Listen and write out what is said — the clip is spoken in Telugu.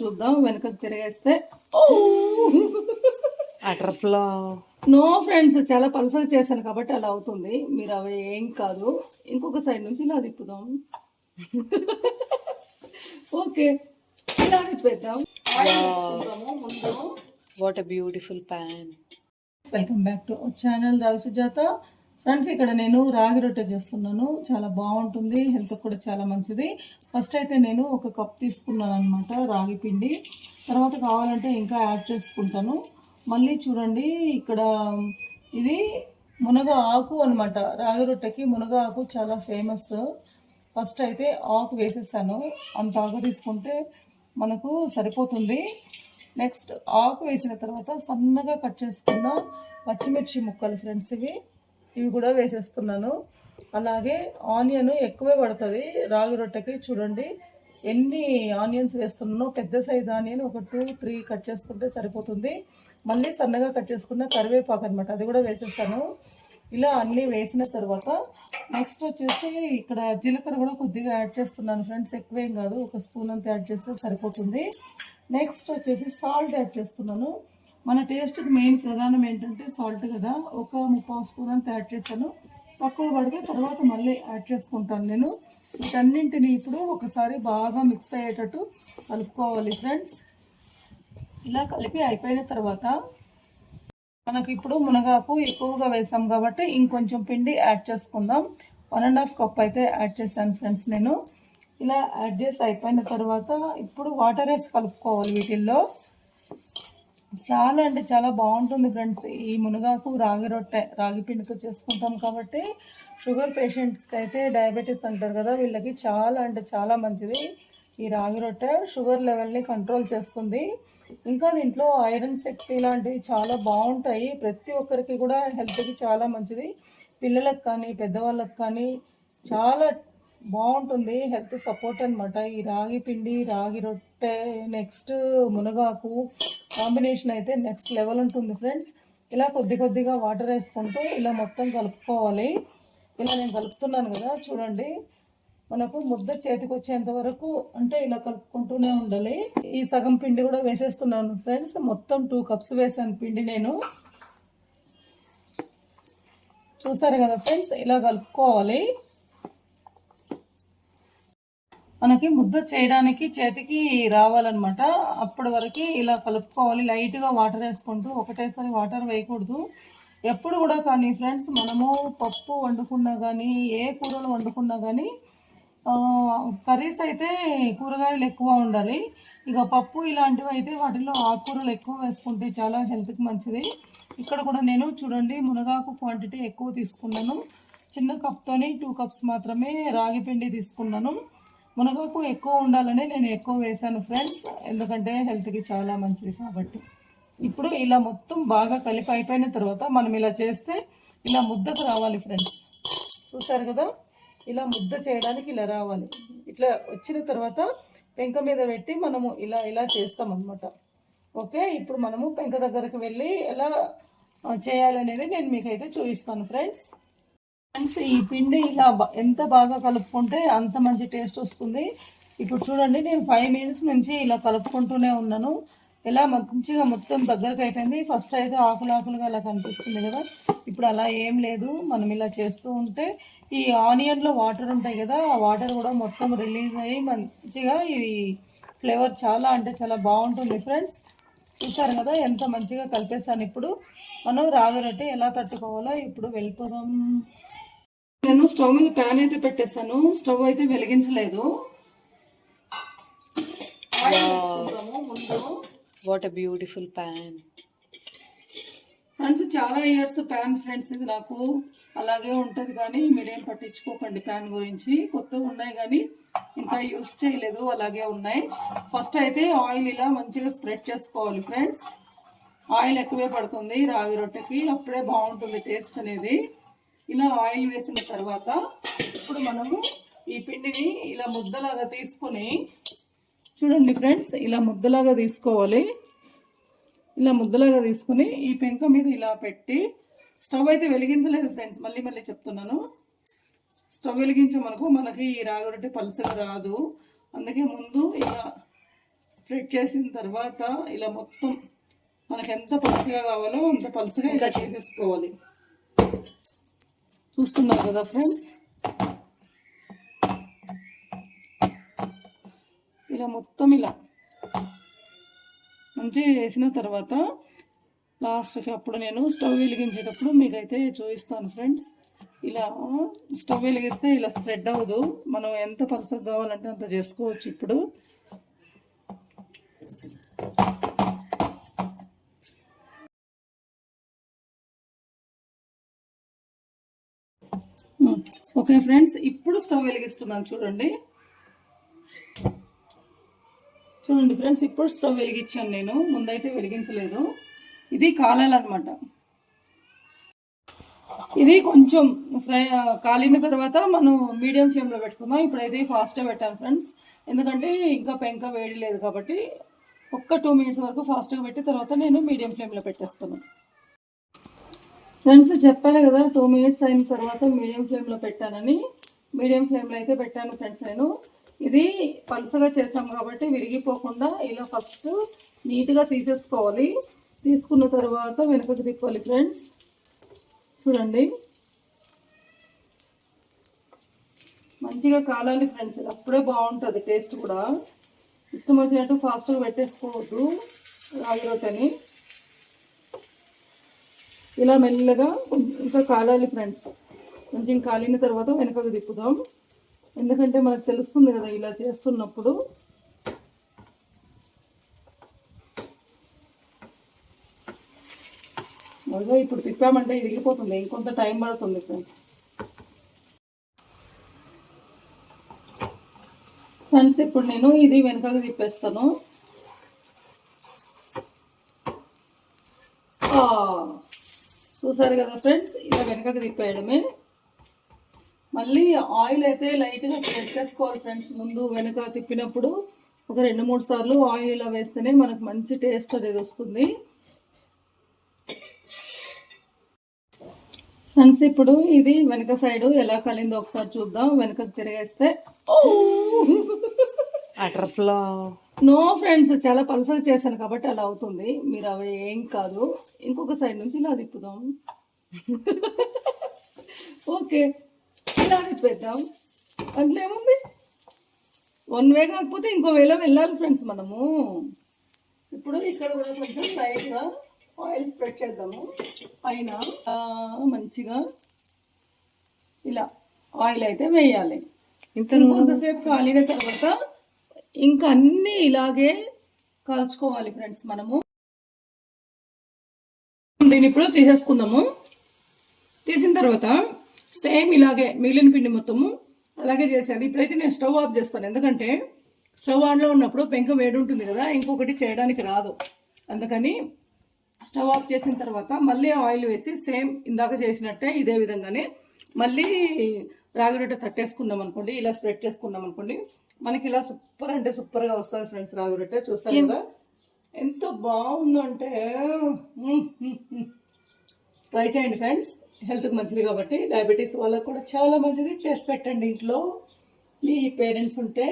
చూద్దాం. వెనకకు తిరిగేస్తే అటర్ ఫ్లో. నో ఫ్రెండ్స్, చాలా పల్సగా చేశాను కాబట్టి అలా అవుతుంది. మీరు అవి ఏం కాదు. ఇంకొక సైడ్ నుంచి ఇలా తిప్పుదాం. ఓకే, ఇలా తిప్పేద్దాం. ముందు what a beautiful pan. Welcome back to our channel Ravi Sujatha. Friends, ఇక్కడ నేను రాగి రొట్టె చేస్తున్నాను. చాలా బాగుంటుంది, హెల్త్ కూడా చాలా మంచిది. ఫస్ట్ అయితే నేను ఒక కప్ తీసుకున్నాను అనమాట రాగి పిండి. తర్వాత కావాలంటే ఇంకా యాడ్ చేసుకుంటాను. మళ్ళీ చూడండి, ఇక్కడ ఇది మునగ ఆకు అనమాట. రాగి రొట్టెకి మునగ ఆకు చాలా ఫేమస్. ఫస్ట్ అయితే ఆకు వేసేసాను. అంత ఆకు తీసుకుంటే మనకు సరిపోతుంది. నెక్స్ట్ ఆకు వేసిన తర్వాత సన్నగా కట్ చేసుకున్న పచ్చిమిర్చి ముక్కలు ఫ్రెండ్స్, ఇవి కూడా వేసేస్తున్నాను. అలాగే ఆనియన్ ఎక్కువే పడుతుంది రాగి రొట్టెకి. చూడండి ఎన్ని ఆనియన్స్ వేస్తున్నానో. పెద్ద సైజ్ ఆనియన్ ఒక 2-3 కట్ చేసుకుంటే సరిపోతుంది. మళ్ళీ సన్నగా కట్ చేసుకున్న కరివేపాకు అనమాట, అది కూడా వేసేసాను. ఇలా అన్నీ వేసిన తర్వాత నెక్స్ట్ వచ్చేసి ఇక్కడ జీలకర్ర కూడా కొద్దిగా యాడ్ చేస్తున్నాను ఫ్రెండ్స్. ఎక్కువేం కాదు, ఒక స్పూన్ అంతా యాడ్ చేస్తే సరిపోతుంది. నెక్స్ట్ వచ్చేసి సాల్ట్ యాడ్ చేస్తున్నాను. మన టేస్ట్కి మెయిన్ ప్రధానం ఏంటంటే సాల్ట్ కదా. ఒక 3/4 స్పూన్ అంతా యాడ్ చేశాను. తక్కువ పడితే తర్వాత మళ్ళీ యాడ్ చేసుకుంటాను నేను. వీటన్నింటిని ఇప్పుడు ఒకసారి బాగా మిక్స్ అయ్యేటట్టు కలుపుకోవాలి ఫ్రెండ్స్. ఇలా కలిపి అయిపోయిన తర్వాత మనకి ఇప్పుడు మునగాకు ఎక్కువగా వేసాం కాబట్టి ఇంకొంచెం పిండి యాడ్ చేసుకుందాం. 1.5 కప్ అయితే యాడ్ చేశాను ఫ్రెండ్స్ నేను. ఇలా యాడ్ చేసి అయిపోయిన తర్వాత ఇప్పుడు వాటర్ వేసి కలుపుకోవాలి వీటిల్లో. చాలా అంటే చాలా బాగుంటుంది ఫ్రెండ్స్. ఈ మునగాకు రాగి రొట్టె రాగి పిండితో చేసుకుంటాం కాబట్టి షుగర్ పేషెంట్స్కి అయితే, డయాబెటీస్ అంటారు కదా, వీళ్ళకి చాలా అంటే చాలా మంచిది ఈ రాగి రొట్టె. షుగర్ లెవెల్ని కంట్రోల్ చేస్తుంది. ఇంకా దీంట్లో ఐరన్ శక్తి లాంటివి చాలా బాగుంటాయి. ప్రతి ఒక్కరికి కూడా హెల్త్కి చాలా మంచిది. పిల్లలకు కానీ పెద్దవాళ్ళకి కానీ చాలా బాగుంటుంది, హెల్త్ సపోర్ట్ అనమాట ఈ రాగి పిండి రాగి రొట్టె. నెక్స్ట్ మునగాకు కాంబినేషన్ అయితే నెక్స్ట్ లెవెల్ ఉంటుంది ఫ్రెండ్స్. ఇలా కొద్ది కొద్దిగా వాటర్ వేసుకుంటూ ఇలా మొత్తం కలుపుకోవాలి. ఇలా నేను కలుపుతున్నాను కదా, చూడండి మనకు ముద్ద చేతికి వచ్చేంత వరకు అంటే ఇలా కలుపుకుంటూనే ఉండాలి. ఈ సగం పిండి కూడా వేసేస్తున్నాను ఫ్రెండ్స్. మొత్తం 2 కప్స్ వేసాను పిండి నేను. చూసారు కదా ఫ్రెండ్స్, ఇలా కలుపుకోవాలి. మనకి ముద్ద చేయడానికి చేతికి రావాలన్నమాట. అప్పటి వరకు ఇలా కలుపుకోవాలి. లైట్గా వాటర్ వేసుకుంటూ, ఒకటేసారి వాటర్ వేయకూడదు ఎప్పుడు కూడా. కానీ ఫ్రెండ్స్, మనము పప్పు వండుకున్నా కానీ, ఏ కూరలు వండుకున్నా కానీ, కర్రీస్ అయితే కూరగాయలు ఎక్కువ ఉండాలి. ఇక పప్పు ఇలాంటివి అయితే వాటిలో ఆకుకూరలు ఎక్కువ వేసుకుంటే చాలా హెల్త్కి మంచిది. ఇక్కడ కూడా నేను చూడండి మునగాకు క్వాంటిటీ ఎక్కువ తీసుకున్నాను. చిన్న కప్తోని 2 కప్స్ మాత్రమే రాగి పిండి తీసుకున్నాను. మునగాకు ఎక్కువ ఉండాలని నేను ఎక్కువ వేసాను ఫ్రెండ్స్, ఎందుకంటే హెల్త్కి చాలా మంచిది కాబట్టి. ఇప్పుడు ఇలా మొత్తం బాగా కలిపి అయిపోయిన తర్వాత మనం ఇలా చేస్తే ఇలా ముద్దకు రావాలి ఫ్రెండ్స్. చూసారు కదా, ఇలా ముద్ద చేయడానికి ఇలా రావాలి. ఇట్లా వచ్చిన తర్వాత పెంక మీద పెట్టి మనము ఇలా ఇలా చేస్తాం అన్నమాట. ఓకే, ఇప్పుడు మనము పెంక దగ్గరకు వెళ్ళి ఎలా చేయాలనేది నేను మీకైతే చూపిస్తాను ఫ్రెండ్స్. ఫ్రెండ్స్, ఈ పిండి ఇలా ఎంత బాగా కలుపుకుంటే అంత మంచి టేస్ట్ వస్తుంది. ఇప్పుడు చూడండి, నేను 5 మినిట్స్ నుంచి ఇలా కలుపుకుంటూనే ఉన్నాను. ఇలా మంచిగా మొత్తం దగ్గరకు అయిపోయింది. ఫస్ట్ అయితే ఆకులాకులుగా అలా కనిపిస్తుంది కదా, ఇప్పుడు అలా ఏం లేదు. మనం ఇలా చేస్తూ ఉంటే ఈ ఆనియన్లో వాటర్ ఉంటాయి కదా, ఆ వాటర్ కూడా మొత్తం రిలీజ్ అయ్యి మంచిగా ఈ ఫ్లేవర్ చాలా అంటే చాలా బాగుంటుంది ఫ్రెండ్స్. చూసారు కదా ఎంత మంచిగా కలిపేసాను. ఇప్పుడు మనం రాగి రొట్టె ఎలా తట్టుకోవాలో ఇప్పుడు వెళ్ళిపోదాం. నేను స్టవ్ మీద ప్యాన్ అయితే పెట్టేశాను. స్టవ్ అయితే వెలిగించలేదు. ముందు what a beautiful pan. Friends, చాలా ఇయర్స్ ప్యాన్ ఫ్రెండ్స్ ఇది నాకు. అలాగే ఉంటుంది కానీ మీరేం పట్టించుకోకండి ప్యాన్ గురించి. కొత్తగా ఉన్నాయి కానీ ఇంకా యూస్ చేయలేదు, అలాగే ఉన్నాయి. ఫస్ట్ అయితే ఆయిల్ ఇలా మంచిగా స్ప్రెడ్ చేసుకోవాలి ఫ్రెండ్స్. ఆయిల్ ఎక్కువే పడుతుంది రాగి రొట్టెకి, అప్పుడే బాగుంటుంది టేస్ట్ అనేది. ఇలా ఆయిల్ వేసిన తర్వాత ఇప్పుడు మనము ఈ పిండిని ఇలా ముద్దలాగా తీసుకొని, చూడండి ఫ్రెండ్స్, ఇలా ముద్దలాగా తీసుకోవాలి. ఇలా ముద్దలాగా తీసుకుని ఈ పెంక మీద ఇలా పెట్టి, స్టవ్ అయితే వెలిగించలేదు ఫ్రెండ్స్, మళ్ళీ మళ్ళీ చెప్తున్నాను. స్టవ్ వెలిగించమనుకో మనకి ఈ రాగి రొట్టె పలుసగా రాదు. అందుకే ముందు ఇలా స్ప్రెడ్ చేసిన తర్వాత ఇలా మొత్తం మనకు ఎంత పలుచగా కావాలో అంత పలుచగా ఇలా చేసేసుకోవాలి. చూస్తున్నారు కదా ఫ్రెండ్స్, ఇలా మొత్తం ఇలా మంచిగా చేసిన తర్వాత లాస్ట్కి అప్పుడు నేను స్టవ్ వెలిగించేటప్పుడు మీకైతే చూపిస్తాను ఫ్రెండ్స్. ఇలా స్టవ్ వెలిగిస్తే ఇలా స్ప్రెడ్ అవ్వదు, మనం ఎంత పలుచగా కావాలంటే అంత చేసుకోవచ్చు. ఇప్పుడు ఓకే ఫ్రెండ్స్, ఇప్పుడు స్టవ్ వెలిగిస్తున్నాను చూడండి. చూడండి ఫ్రెండ్స్, ఇప్పుడు స్టవ్ వెలిగించాను నేను, ముందైతే వెలిగించలేదు. ఇది కాలాలన్నమాట. ఇది కొంచెం కాలిన తర్వాత మనం మీడియం ఫ్లేమ్లో పెట్టుకుందాం. ఇప్పుడైతే ఫాస్ట్గా పెట్టాను ఫ్రెండ్స్, ఎందుకంటే ఇంకా పెంక వేడి లేదు కాబట్టి. ఒక్క 2 minutes వరకు ఫాస్ట్గా పెట్టి తర్వాత నేను మీడియం ఫ్లేమ్లో పెట్టేస్తాను. ఫ్రెండ్స్ చెప్పాను కదా 2 minutes అయిన తర్వాత మీడియం ఫ్లేమ్లో పెట్టానని. మీడియం ఫ్లేమ్లో అయితే పెట్టాను ఫ్రెండ్స్ నేను. ఇది పలుసగా చేసాం కాబట్టి విరిగిపోకుండా ఇలా ఫస్ట్ నీట్గా తీసేసుకోవాలి. తీసుకున్న తర్వాత వెనకకి తిప్పాలి ఫ్రెండ్స్. చూడండి, మంచిగా కాలాలి ఫ్రెండ్స్, అప్పుడే బాగుంటుంది టేస్ట్ కూడా. ఇష్టం వచ్చినట్టు ఫాస్ట్గా పెట్టేసుకోవద్దు రాగి రొట్టెని. ఇలా మెల్లగా ఇంకా కాలాలి ఫ్రెండ్స్. కొంచెం కాలిన తర్వాత వెనకకు తిప్పుదాం, ఎందుకంటే మనకు తెలుస్తుంది కదా ఇలా చేస్తున్నప్పుడు. అదే ఇప్పుడు తిప్పామంటే విరిగిపోతుంది, ఇంకొంత టైం పడుతుంది ఫ్రెండ్స్. ఫ్రెండ్స్ ఇప్పుడు నేను ఇది వెనకకు తిప్పేస్తాను. చూసారు కదా ఫ్రెండ్స్, ఇలా వెనకకు తిప్పేయడమే. మళ్ళీ ఆయిల్ అయితే లైట్గా స్ప్రెడ్ చేసుకోవాలి ఫ్రెండ్స్. ముందు వెనక తిప్పినప్పుడు ఒక 2-3 సార్లు ఆయిల్ ఇలా వేస్తేనే మనకు మంచి టేస్ట్ అనేది వస్తుంది ఫ్రెండ్స్. ఇప్పుడు ఇది వెనక సైడ్ ఎలా కలిందో ఒకసారి చూద్దాం. వెనకకు తిరిగేస్తే అటర్ ఫ్లా. నో ఫ్రెండ్స్, చాలా పలసగా చేశాను కాబట్టి అలా అవుతుంది. మీరు అవి ఏం కాదు, ఇంకొక సైడ్ నుంచి ఇలా తిప్పుదాం. ఓకే, ఇలా తిప్పేద్దాం. దాంట్లో ఏముంది, 1 way కాకపోతే ఇంకో వేలో వెళ్ళాలి ఫ్రెండ్స్ మనము. ఇప్పుడు ఇక్కడ కూడా కొంచెం లైట్గా ఆయిల్ స్ప్రెడ్ చేద్దాము పైన. మంచిగా ఇలా ఆయిల్ అయితే వేయాలి. ఇంకొంతసేపు కాలిన తర్వాత ఇంకా అన్నీ ఇలాగే కాల్చుకోవాలి ఫ్రెండ్స్ మనము. దీన్ని ఇప్పుడు తీసేసుకుందాము. తీసిన తర్వాత సేమ్ ఇలాగే మిగిలిన పిండి మొత్తము అలాగే చేశాను. ఇప్పుడైతే నేను స్టవ్ ఆఫ్ చేస్తాను, ఎందుకంటే స్టవ్ ఆన్లో ఉన్నప్పుడు పెంక వేడి ఉంటుంది కదా, ఇంకొకటి చేయడానికి రాదు. అందుకని స్టవ్ ఆఫ్ చేసిన తర్వాత మళ్ళీ ఆయిల్ వేసి సేమ్ ఇందాక చేసినట్టే ఇదే విధంగానే మళ్ళీ రాగి రొట్టె తట్టేసుకున్నాం అనుకోండి, ఇలా స్ప్రెడ్ చేసుకున్నాం అనుకోండి, మనకి ఇలా సూపర్ అంటే సూపర్గా వస్తుంది ఫ్రెండ్స్ రాగి రొట్టె. చూస్తారు కదా ఎంత బాగుందో అంటే. ట్రై చేయండి ఫ్రెండ్స్, హెల్త్కి మంచిది కాబట్టి. డయాబెటీస్ వాళ్ళకు కూడా చాలా మంచిది. చేసి పెట్టండి ఇంట్లో, మీ పేరెంట్స్ ఉంటే.